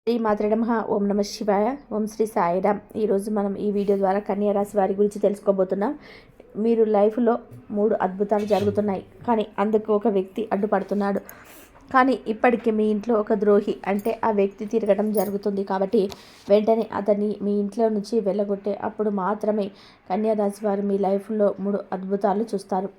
శ్రీ మాత్రే నమః. ఓం నమ శివాయ. ఓం శ్రీ సాయిరామ్. ఈరోజు మనం ఈ వీడియో ద్వారా కన్యా రాశి వారి గురించి తెలుసుకోబోతున్నాం. మీరు లైఫ్లో 3 అద్భుతాలు జరుగుతున్నాయి, కానీ అందుకు ఒక వ్యక్తి అడ్డుపడుతున్నాడు. కానీ ఇప్పటికీ మీ ఇంట్లో ఒక ద్రోహి అంటే ఆ వ్యక్తి తిరగడం జరుగుతుంది. కాబట్టి వెంటనే అతన్ని మీ ఇంట్లో నుంచి వెళ్ళగొట్టే అప్పుడు మాత్రమే కన్యా రాశి వారు మీ లైఫ్లో 3 అద్భుతాలు చూస్తారు.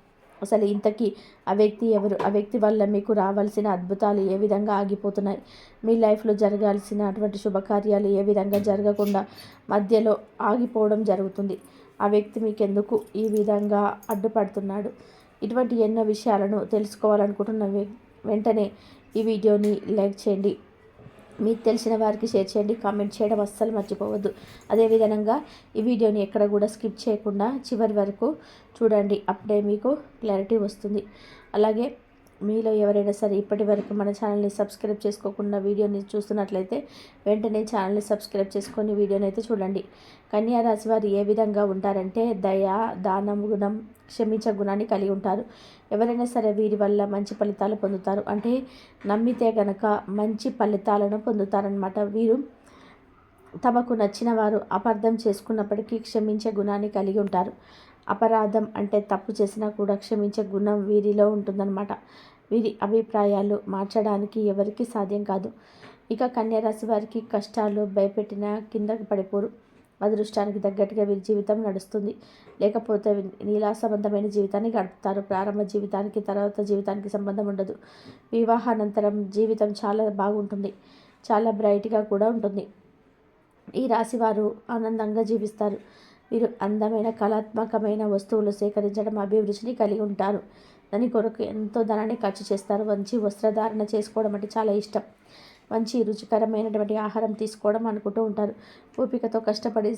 అసలు ఇంతకీ ఆ వ్యక్తి ఎవరు? ఆ వ్యక్తి వల్ల మీకు రావాల్సిన అద్భుతాలు ఏ విధంగా ఆగిపోతున్నాయి? మీ లైఫ్లో జరగాల్సినటువంటి శుభకార్యాలు ఏ విధంగా జరగకుండా మధ్యలో ఆగిపోవడం జరుగుతుంది? ఆ వ్యక్తి మీకెందుకు ఈ విధంగా అడ్డుపడుతున్నాడు? ఇటువంటి ఎన్నో విషయాలను తెలుసుకోవాలనుకుంటున్న వెంటనే ఈ వీడియోని లైక్ చేయండి, మీకు తెలిసిన వారికి షేర్ చేయండి, కామెంట్ చేయడం అస్సలు మర్చిపోవద్దు. అదేవిధంగా ఈ వీడియోని ఎక్కడ కూడా స్కిప్ చేయకుండా చివరి వరకు చూడండి, అప్పుడే మీకు క్లారిటీ వస్తుంది. అలాగే మీలో ఎవరైనా సరే ఇప్పటి వరకు మన ఛానల్ని సబ్స్క్రైబ్ చేసుకోకుండా వీడియోని చూస్తున్నట్లయితే వెంటనే ఛానల్ని సబ్స్క్రైబ్ చేసుకొని వీడియోని అయితే చూడండి. కన్యా రాశి వారు ఏ విధంగా ఉంటారంటే దయ, దానం, గుణం, క్షమించే గుణాన్ని కలిగి ఉంటారు. ఎవరైనా సరే వీరి వల్ల మంచి ఫలితాలు పొందుతారు. అంటే నమ్మితే గనక మంచి ఫలితాలను పొందుతారనమాట. వీరు తమకు నచ్చిన వారు అపార్థం చేసుకున్నప్పటికీ క్షమించే గుణాన్ని కలిగి ఉంటారు. అపరాధం అంటే తప్పు చేసినా కూడా క్షమించే గుణం వీరిలో ఉంటుందన్నమాట. వీరి అభిప్రాయాలు మార్చడానికి ఎవరికి సాధ్యం కాదు. ఇక కన్యా రాశి వారికి కష్టాలు భయపెట్టిన కిందకి పడిపోరు. అదృష్టానికి తగ్గట్టుగా వీరి జీవితం నడుస్తుంది. లేకపోతే నీలాసంబంధమైన జీవితాన్ని గడుపుతారు. ప్రారంభ జీవితానికి తర్వాత జీవితానికి సంబంధం ఉండదు. వివాహానంతరం జీవితం చాలా బాగుంటుంది, చాలా బ్రైట్గా కూడా ఉంటుంది. ఈ రాశి వారు ఆనందంగా జీవిస్తారు. వీరు అందమైన కళాత్మకమైన వస్తువులు సేకరించడం అభిరుచిని కలిగి ఉంటారు. దాని కొరకు ఎంతో ధనాన్ని ఖర్చు చేస్తారు. మంచి వస్త్రధారణ చేసుకోవడం అంటే చాలా ఇష్టం. మంచి రుచికరమైనటువంటి ఆహారం తీసుకోవడం అనుకుంటూ ఉంటారు. ఓపికతో కష్టపడి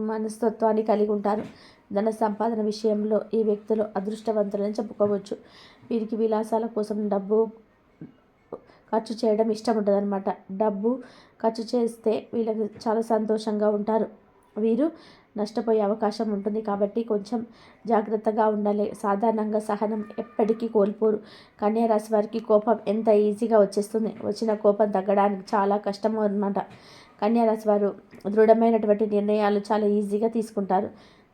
మనస్తత్వాన్ని కలిగి ఉంటారు. ధన సంపాదన విషయంలో ఈ వ్యక్తులు అదృష్టవంతులని చెప్పుకోవచ్చు. వీరికి విలాసాల కోసం డబ్బు ఖర్చు చేయడం ఇష్టం ఉంటుంది అనమాట. డబ్బు ఖర్చు చేస్తే వీళ్ళకి చాలా సంతోషంగా ఉంటారు. వీరు నష్టపోయే అవకాశం ఉంటుంది కాబట్టి కొంచెం జాగ్రత్తగా ఉండాలి. సాధారణంగా సహనం ఎప్పటికీ కోల్పోరు. కన్యా రాశి వారికి కోపం ఎంత ఈజీగా వచ్చేస్తుంది. వచ్చిన కోపం తగ్గడానికి చాలా కష్టం అన్నమాట. కన్యా రాశి వారు దృఢమైనటువంటి నిర్ణయాలు చాలా ఈజీగా తీసుకుంటారు.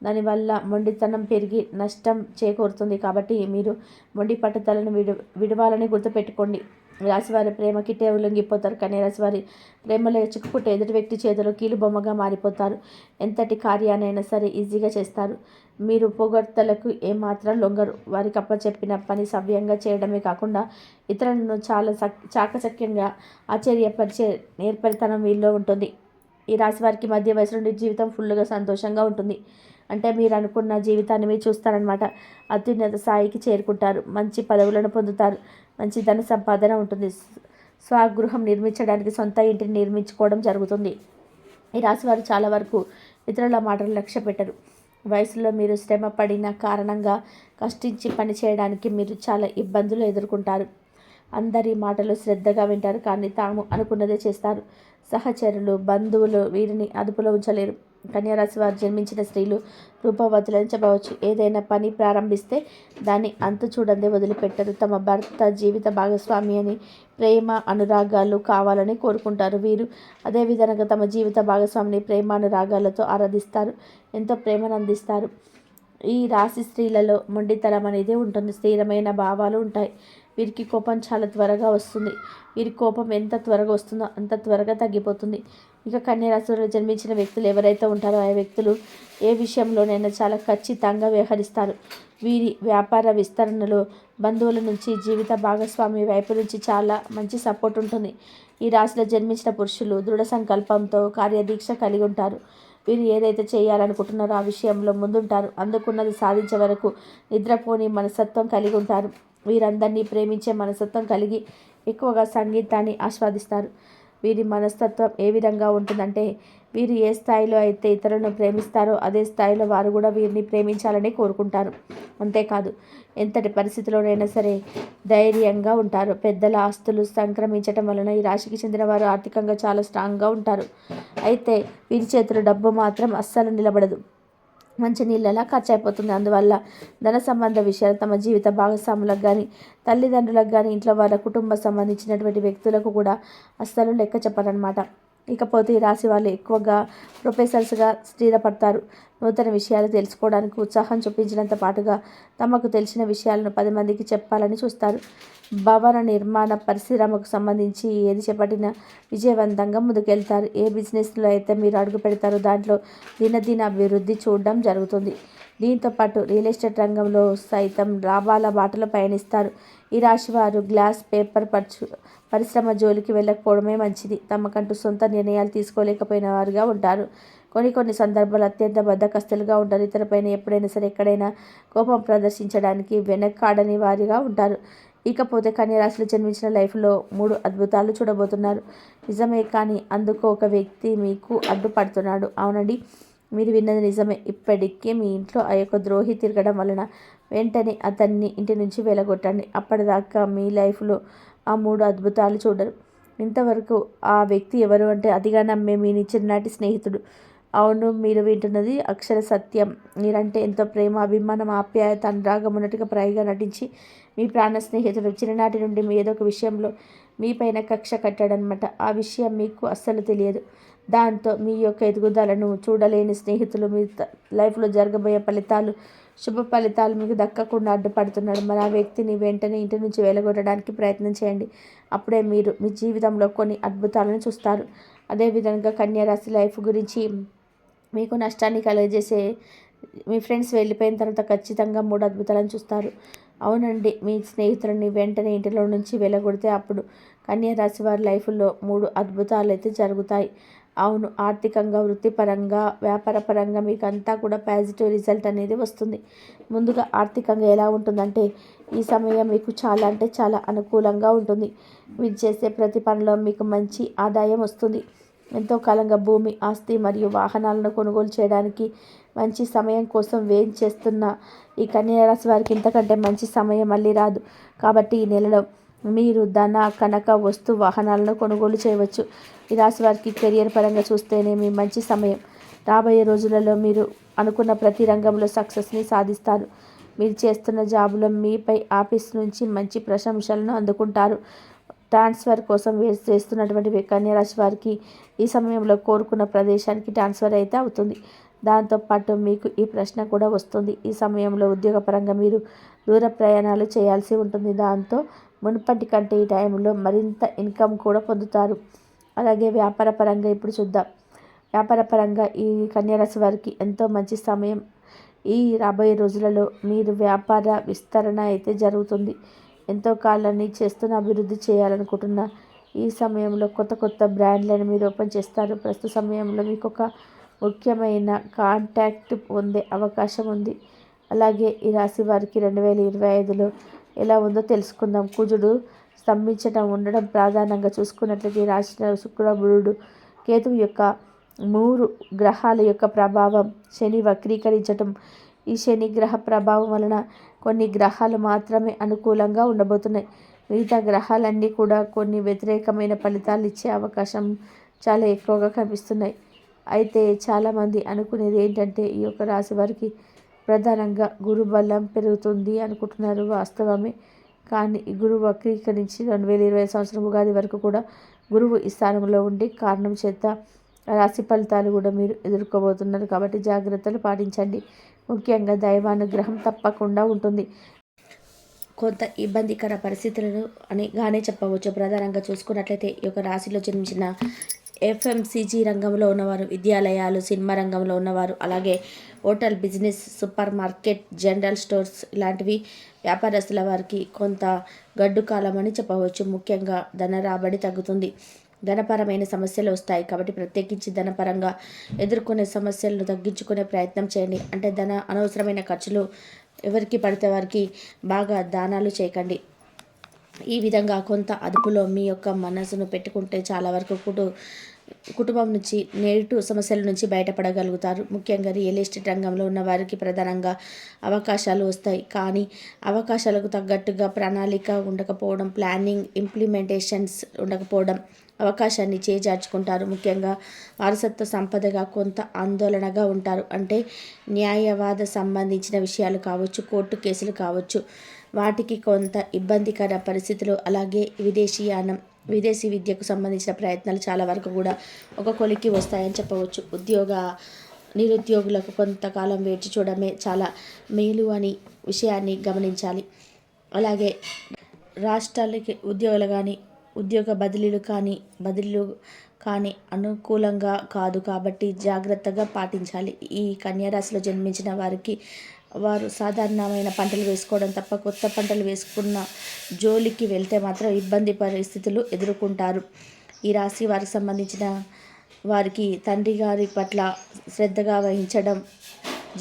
దానివల్ల మొండితనం పెరిగి నష్టం చేకూరుతుంది. కాబట్టి మీరు మొండి పట్టుదలను విడవాలని గుర్తుపెట్టుకోండి. రాశివారి ప్రేమకి లొంగిపోతారు. కన్యా రాశివారి ప్రేమలో చిక్కుకుంటే ఎదుటి వ్యక్తి చేతిలో కీలు బొమ్మగా మారిపోతారు. ఎంతటి కార్యానైనా సరే ఈజీగా చేస్తారు. మీరు పొగడ్తలకు ఏమాత్రం లొంగరు. వారికి అప్పచెప్పిన పని సవ్యంగా చేయడమే కాకుండా ఇతరులను చాలా చాకచక్యంగా ఆశ్చర్యపరిచే నేర్పరితనం వీళ్ళలో ఉంటుంది. ఈ రాశి వారికి మధ్య వయసు నుండి జీవితం ఫుల్గా సంతోషంగా ఉంటుంది. అంటే మీరు అనుకున్న జీవితాన్ని మీరు చూస్తారనమాట. అత్యున్నత స్థాయికి చేరుకుంటారు. మంచి పదవులను పొందుతారు. మంచి ధన సంపాదన ఉంటుంది. స్వగృహం నిర్మించడానికి సొంత ఇంటిని నిర్మించుకోవడం జరుగుతుంది. ఈ రాశి వారు చాలా వరకు ఇతరుల మాటలు లక్ష్య పెట్టరు. వయసులో మీరు శ్రమ పడిన కారణంగా కష్టించి పని చేయడానికి మీరు చాలా ఇబ్బందులు ఎదుర్కొంటారు. అందరి మాటలు శ్రద్ధగా వింటారు, కానీ తాము అనుకున్నదే చేస్తారు. సహచరులు, బంధువులు వీరిని అదుపులో ఉంచలేరు. కన్యా రాశి వారు జన్మించిన స్త్రీలు రూపవతులని చెప్పవచ్చు. ఏదైనా పని ప్రారంభిస్తే దాన్ని అంతు చూడందే వదిలిపెట్టరు. తమ భర్త జీవిత భాగస్వామి అని ప్రేమ అనురాగాలు కావాలని కోరుకుంటారు. వీరు అదేవిధంగా తమ జీవిత భాగస్వామిని ప్రేమ అనురాగాలతో ఆరాధిస్తారు, ఎంతో ప్రేమను అందిస్తారు. ఈ రాశి స్త్రీలలో మొండితనం అనేది ఉంటుంది. స్థిరమైన భావాలు ఉంటాయి. వీరికి కోపం చాలా త్వరగా వస్తుంది. వీరి కోపం ఎంత త్వరగా వస్తుందో అంత త్వరగా తగ్గిపోతుంది. ఇక కన్యా రాశిలో జన్మించిన వ్యక్తులు ఎవరైతే ఉంటారో ఆ వ్యక్తులు ఏ విషయంలోనైనా చాలా ఖచ్చితంగా వ్యవహరిస్తారు. వీరి వ్యాపార విస్తరణలో బంధువుల నుంచి, జీవిత భాగస్వామి వైపు నుంచి చాలా మంచి సపోర్ట్ ఉంటుంది. ఈ రాశిలో జన్మించిన పురుషులు దృఢ సంకల్పంతో కార్యదీక్ష కలిగి ఉంటారు. వీరు ఏదైతే చేయాలనుకుంటున్నారో ఆ విషయంలో ముందుంటారు. అందుకున్నది సాధించే వరకు నిద్రపోని మనస్తత్వం కలిగి ఉంటారు. వీరందరినీ ప్రేమించే మనస్తత్వం కలిగి ఎక్కువగా సంగీతాన్ని ఆస్వాదిస్తారు. వీరి మనస్తత్వం ఏ విధంగా ఉంటుందంటే వీరు ఏ స్థాయిలో అయితే ఇతరులను ప్రేమిస్తారో అదే స్థాయిలో వారు కూడా వీరిని ప్రేమించాలని కోరుకుంటారు. అంతేకాదు ఎంతటి పరిస్థితిలోనైనా సరే ధైర్యంగా ఉంటారు. పెద్దల ఆస్తులు సంక్రమించటం వలన ఈ రాశికి చెందిన వారు ఆర్థికంగా చాలా స్ట్రాంగ్గా ఉంటారు. అయితే వీరి చేతిలో డబ్బు మాత్రం అస్సలు నిలబడదు. మంచి నీళ్ళలా ఖర్చు అయిపోతుంది. అందువల్ల ధన సంబంధ విషయాలు తమ జీవిత భాగస్వాములకు కానీ, తల్లిదండ్రులకు కానీ, ఇంట్లో వాళ్ళ కుటుంబ సంబంధించినటువంటి వ్యక్తులకు కూడా అస్సలు లెక్క చెప్పరనమాట. ఇకపోతే ఈ రాశి వాళ్ళు ఎక్కువగా ప్రొఫెసర్స్గా స్థిరపడతారు. నూతన విషయాలు తెలుసుకోవడానికి ఉత్సాహం చూపించినంత పాటుగా తమకు తెలిసిన విషయాలను 10 మందికి చెప్పాలని చూస్తారు. భవన నిర్మాణ పరిశ్రమకు సంబంధించి ఏది చేపట్టినా విజయవంతంగా ముందుకెళ్తారు. ఏ బిజినెస్లో అయితే మీరు అడుగు పెడతారో దాంట్లో దినదిన అభివృద్ధి చూడడం జరుగుతుంది. దీంతో పాటు రియల్ ఎస్టేట్ రంగంలో సైతం లాభాల బాటలో పయనిస్తారు. ఈ రాశి వారు గ్లాస్ పేపర్ పరిశ్రమ జోలికి వెళ్ళకపోవడమే మంచిది. తమకంటూ సొంత నిర్ణయాలు తీసుకోలేకపోయిన వారుగా ఉంటారు. కొన్ని సందర్భాలు అత్యంత బద్ధకస్తులుగా ఉంటారు. ఇతరులపైన ఎప్పుడైనా సరే ఎక్కడైనా కోపం ప్రదర్శించడానికి వెనకాడని వారిగా ఉంటారు. ఇకపోతే కన్య రాశిలో జన్మించిన లైఫ్లో 3 అద్భుతాలు చూడబోతున్నారు. నిజమే, కానీ అందుకు ఒక వ్యక్తి మీకు అడ్డుపడుతున్నాడు. అవునండి, మీరు విన్నది నిజమే. ఇప్పటికే మీ ఇంట్లో ఆ యొక్క ద్రోహి తిరగడం వలన వెంటనే అతన్ని ఇంటి నుంచి వెళ్ళగొట్టండి. అప్పటిదాకా మీ లైఫ్లో ఆ 3 అద్భుతాలు చూడరు. ఇంతవరకు ఆ వ్యక్తి ఎవరు అంటే అతిగా నమ్మే మీ చిన్ననాటి స్నేహితుడు. అవును, మీరు వింటున్నది అక్షర సత్యం. మీరంటే ఎంతో ప్రేమ, అభిమానం, ఆప్యాయత, అనురాగం ఉన్నట్టుగా పైగా నటించి మీ ప్రాణ స్నేహితుడు చిన్ననాటి నుండి మీ ఏదో ఒక విషయంలో మీపైన కక్ష కట్టాడనమాట. ఆ విషయం మీకు అస్సలు తెలియదు. దాంతో మీ యొక్క ఎదుగుదలను చూడలేని స్నేహితులు మీ లైఫ్లో జరగబోయే ఫలితాలు, శుభ ఫలితాలు మీకు దక్కకుండా అడ్డుపడుతున్నాడు. మరి ఆ వ్యక్తిని వెంటనే ఇంటి నుంచి వెళ్ళగొట్టడానికి ప్రయత్నం చేయండి. అప్పుడే మీరు మీ జీవితంలో కొన్ని అద్భుతాలను చూస్తారు. అదేవిధంగా కన్యా రాశి లైఫ్ గురించి మీకు నష్టాన్ని కలుగజేసే మీ ఫ్రెండ్స్ వెళ్ళిపోయిన తర్వాత ఖచ్చితంగా 3 అద్భుతాలను చూస్తారు. అవునండి, మీ స్నేహితులని వెంటనే ఇంటిలో నుంచి వెళ్ళగొడితే అప్పుడు కన్యా రాశి వారి లైఫ్లో 3 అద్భుతాలు అయితే జరుగుతాయి. అవును, ఆర్థికంగా, వృత్తిపరంగా, వ్యాపారపరంగా మీకు అంతా కూడా పాజిటివ్ రిజల్ట్ అనేది వస్తుంది. ముందుగా ఆర్థికంగా ఎలా ఉంటుందంటే ఈ సమయం మీకు చాలా అంటే చాలా అనుకూలంగా ఉంటుంది. మీరు చేసే ప్రతి పనిలో మీకు మంచి ఆదాయం వస్తుంది. ఎంతో కాలంగా భూమి, ఆస్తి మరియు వాహనాలను కొనుగోలు చేయడానికి మంచి సమయం కోసం చేస్తున్న ఈ కన్యా రాశి వారికి ఇంతకంటే మంచి సమయం మళ్ళీ రాదు. కాబట్టి ఈ నెలలో మీరు ధన, కనక, వస్తు, వాహనాలను కొనుగోలు చేయవచ్చు. ఈ రాశి వారికి కెరియర్ పరంగా చూస్తేనే మీ మంచి సమయం. రాబోయే రోజులలో మీరు అనుకున్న ప్రతి రంగంలో సక్సెస్ని సాధిస్తారు. మీరు చేస్తున్న జాబులో మీపై ఆఫీస్ నుంచి మంచి ప్రశంసలను అందుకుంటారు. ట్రాన్స్ఫర్ కోసం చేస్తున్నటువంటి కన్యా రాశి వారికి ఈ సమయంలో కోరుకున్న ప్రదేశానికి ట్రాన్స్ఫర్ అయితే అవుతుంది. దాంతోపాటు మీకు ఈ ప్రశ్న కూడా వస్తుంది. ఈ సమయంలో ఉద్యోగపరంగా మీరు దూర ప్రయాణాలు చేయాల్సి ఉంటుంది. దాంతో మునుపటి కంటే ఈ టైంలో మరింత ఇన్కమ్ కూడా పొందుతారు. అలాగే వ్యాపారపరంగా ఇప్పుడు చూద్దాం. వ్యాపారపరంగా ఈ కన్యా రాశి వారికి ఎంతో మంచి సమయం. ఈ రాబోయే రోజులలో మీరు వ్యాపార విస్తరణ అయితే జరుగుతుంది. ఎంతో కాలాన్ని చేస్తున్న అభివృద్ధి చేయాలనుకుంటున్న ఈ సమయంలో కొత్త బ్రాండ్లను మీరు ఓపెన్ చేస్తారు. ప్రస్తుత సమయంలో మీకు ఒక ముఖ్యమైన కాంటాక్ట్ పొందే అవకాశం ఉంది. అలాగే ఈ రాశి వారికి 2025లో ఎలా ఉందో తెలుసుకుందాం. కుజుడు స్తంభించడం ఉండడం ప్రధానంగా చూసుకున్నట్లయితే ఈ రాశిలో శుక్ర, బుధుడు, కేతువు యొక్క 3 గ్రహాల యొక్క ప్రభావం, శని వక్రీకరించటం. ఈ శని గ్రహ ప్రభావం వలన కొన్ని గ్రహాలు మాత్రమే అనుకూలంగా ఉండబోతున్నాయి. మిగతా గ్రహాలన్నీ కూడా కొన్ని వ్యతిరేకమైన ఫలితాలు ఇచ్చే అవకాశం చాలా ఎక్కువగా కనిపిస్తున్నాయి. అయితే చాలామంది అనుకునేది ఏంటంటే ఈ యొక్క రాశి వారికి ప్రధానంగా గురు బలం పెరుగుతుంది అనుకుంటున్నారు. వాస్తవమే, కానీ ఈ గురువు వక్రీకరించి 2020 సంవత్సరం ఉగాది వరకు కూడా గురువు ఈ స్థానంలో ఉండి కారణం చేత రాశి ఫలితాలు కూడా మీరు ఎదుర్కోబోతున్నారు. కాబట్టి జాగ్రత్తలు పాటించండి. ముఖ్యంగా దైవానుగ్రహం తప్పకుండా ఉంటుంది. కొంత ఇబ్బందికర పరిస్థితులను గానే చెప్పవచ్చు. ప్రధానంగా చూసుకున్నట్లయితే ఈ యొక్క రాశిలో జన్మించిన FMCG రంగంలో ఉన్నవారు, విద్యాలయాలు, సినిమా రంగంలో ఉన్నవారు, అలాగే hotel business, super market, general stores ఇలాంటివి వ్యాపారస్తుల వారికి కొంత గడ్డు కాలం అని చెప్పవచ్చు. ముఖ్యంగా ధన రాబడి తగ్గుతుంది. ధనపరమైన సమస్యలు వస్తాయి. కాబట్టి ప్రత్యేకించి ధనపరంగా ఎదుర్కొనే సమస్యలను తగ్గించుకునే ప్రయత్నం చేయండి. అంటే అనవసరమైన ఖర్చులు ఎవరికి పడితే వారికి బాగా దానాలు చేయకండి. ఈ విధంగా కొంత అదుపులో మీ యొక్క మనసును పెట్టుకుంటే చాలా వరకు కుటుంబం నుంచి నెగిటివ్ సమస్యల నుంచి బయటపడగలుగుతారు. ముఖ్యంగా రియల్ ఎస్టేట్ రంగంలో ఉన్న వారికి ప్రధానంగా అవకాశాలు వస్తాయి. కానీ అవకాశాలకు తగ్గట్టుగా ప్రణాళిక ఉండకపోవడం, ప్లానింగ్, ఇంప్లిమెంటేషన్స్ ఉండకపోవడం అవకాశాన్ని చేజార్చుకుంటారు. ముఖ్యంగా వారసత్వ సంపదగా కొంత ఆందోళనగా ఉంటారు. అంటే న్యాయవాద సంబంధించిన విషయాలు కావచ్చు, కోర్టు కేసులు కావచ్చు, వాటికి కొంత ఇబ్బందికర పరిస్థితులు, అలాగే విదేశీయానం, విదేశీ విద్యకు సంబంధించిన ప్రయత్నాలు చాలా వరకు కూడా ఒక కొలిక్కి వస్తాయని చెప్పవచ్చు. నిరుద్యోగులకు కొంతకాలం వేచి చూడడమే చాలా మేలు అని విషయాన్ని గమనించాలి. అలాగే రాష్ట్రాలకి ఉద్యోగ బదిలీలు కానీ అనుకూలంగా కాదు కాబట్టి జాగ్రత్తగా పాటించాలి. ఈ కన్యారాశిలో జన్మించిన వారు సాధారణమైన పంటలు వేసుకోవడం తప్ప కొత్త పంటలు వేసుకున్న జోలికి వెళ్తే మాత్రం ఇబ్బంది పరిస్థితులు ఎదుర్కొంటారు. ఈ రాశి వారికి సంబంధించిన వారికి తండ్రి గారి పట్ల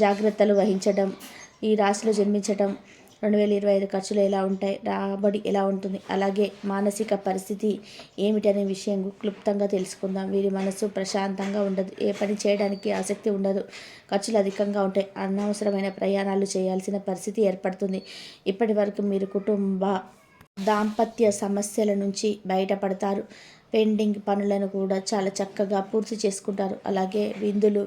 జాగ్రత్తలు వహించడం, ఈ రాశిలో జన్మించడం 2025 ఖర్చులు ఎలా ఉంటాయి, రాబడి ఎలా ఉంటుంది, అలాగే మానసిక పరిస్థితి ఏమిటనే విషయం క్లుప్తంగా తెలుసుకుందాం. వీరి మనసు ప్రశాంతంగా ఉండదు, ఏ పని చేయడానికి ఆసక్తి ఉండదు, ఖర్చులు అధికంగా ఉంటాయి, అనవసరమైన ప్రయాణాలు చేయాల్సిన పరిస్థితి ఏర్పడుతుంది. ఇప్పటి వరకు మీరు దాంపత్య సమస్యల నుంచి బయటపడతారు. పెండింగ్ పనులను కూడా చాలా చక్కగా పూర్తి చేసుకుంటారు. అలాగే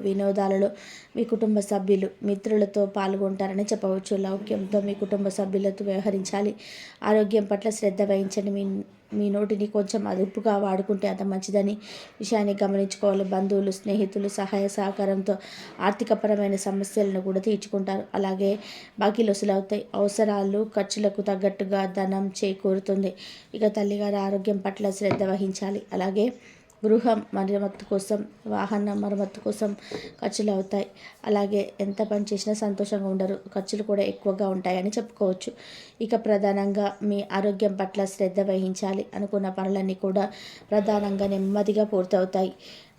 వినోదాలలో మీ కుటుంబ సభ్యులు, మిత్రులతో పాల్గొంటారని చెప్పవచ్చు. లౌక్యంతో మీ కుటుంబ సభ్యులతో వ్యవహరించాలి. ఆరోగ్యం పట్ల శ్రద్ధ వహించండి. మీ నోటిని కొంచెం అదుపుగా వాడుకుంటే అంత మంచిదని విషయాన్ని గమనించుకోవాలి. బంధువులు, స్నేహితులు సహాయ సహకారంతో ఆర్థికపరమైన సమస్యలను కూడా తీర్చుకుంటారు. అలాగే బాకీలు వసూలవుతాయి. అవసరాలు, ఖర్చులకు తగ్గట్టుగా ధనం చేకూరుతుంది. ఇక తల్లిగారి ఆరోగ్యం పట్ల శ్రద్ధ వహించాలి. అలాగే గృహం మరమ్మత్తు కోసం, వాహన మరమ్మత్తు కోసం ఖర్చులు అవుతాయి. అలాగే ఎంత పని చేసినా సంతోషంగా ఉండరు, ఖర్చులు కూడా ఎక్కువగా ఉంటాయని చెప్పుకోవచ్చు. ఇక ప్రధానంగా మీ ఆరోగ్యం పట్ల శ్రద్ధ వహించాలి. అనుకున్న పనులన్నీ కూడా ప్రధానంగా నెమ్మదిగా పూర్తవుతాయి.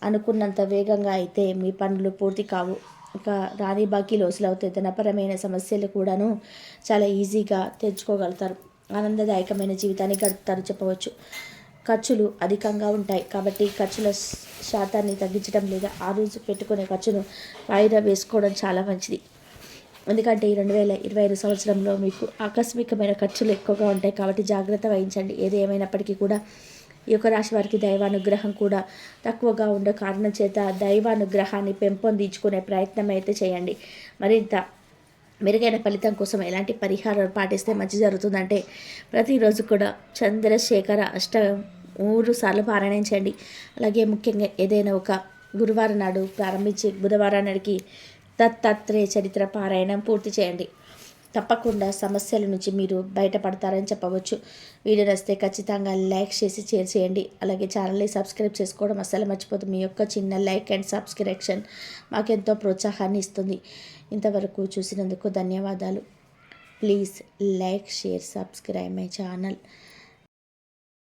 అనుకున్నంత వేగంగా అయితే మీ పనులు పూర్తి కావు. ఇక రాని బాకీలు వసూలవుతాయి. ధనపరమైన సమస్యలు కూడాను చాలా ఈజీగా తెచ్చుకోగలుగుతారు. ఆనందదాయకమైన జీవితాన్ని గడుపుతారు చెప్పవచ్చు. ఖర్చులు అధికంగా ఉంటాయి కాబట్టి ఖర్చుల శాతాన్ని తగ్గించడం లేదా ఆ రోజు పెట్టుకునే ఖర్చును వాయిదా వేసుకోవడం చాలా మంచిది. ఎందుకంటే ఈ 2025 సంవత్సరంలో మీకు ఆకస్మికమైన ఖర్చులు ఎక్కువగా ఉంటాయి కాబట్టి జాగ్రత్త వహించండి. ఏది ఏమైనప్పటికీ కూడా ఈ యొక్క రాశి వారికి దైవానుగ్రహం కూడా తక్కువగా ఉండే కారణం చేత దైవానుగ్రహాన్ని పెంపొందించుకునే ప్రయత్నం అయితే చేయండి. మరింత మెరుగైన ఫలితం కోసం ఎలాంటి పరిహారాలు పాటిస్తే మంచి జరుగుతుందంటే ప్రతిరోజు కూడా చంద్రశేఖర అష్టకం 3 సార్లు పారాయణం చేయండి. అలాగే ముఖ్యంగా ఏదైనా ఒక గురువారం నాడు ప్రారంభించి బుధవారం నాడికి దత్తాత్రేయ చరిత్ర పారాయణం పూర్తి చేయండి. తప్పకుండా సమస్యల నుంచి మీరు బయటపడతారని చెప్పవచ్చు. వీడియో నచ్చితే ఖచ్చితంగా లైక్ చేసి షేర్ చేయండి. అలాగే ఛానల్ని సబ్స్క్రైబ్ చేసుకోవడం అస్సలు మర్చిపోతుంది. మీ యొక్క చిన్న లైక్ అండ్ సబ్స్క్రిప్షన్ మాకెంతో ప్రోత్సాహాన్ని ఇస్తుంది. ఇంతవరకు చూసినందుకు ధన్యవాదాలు. Please like, share, subscribe my channel.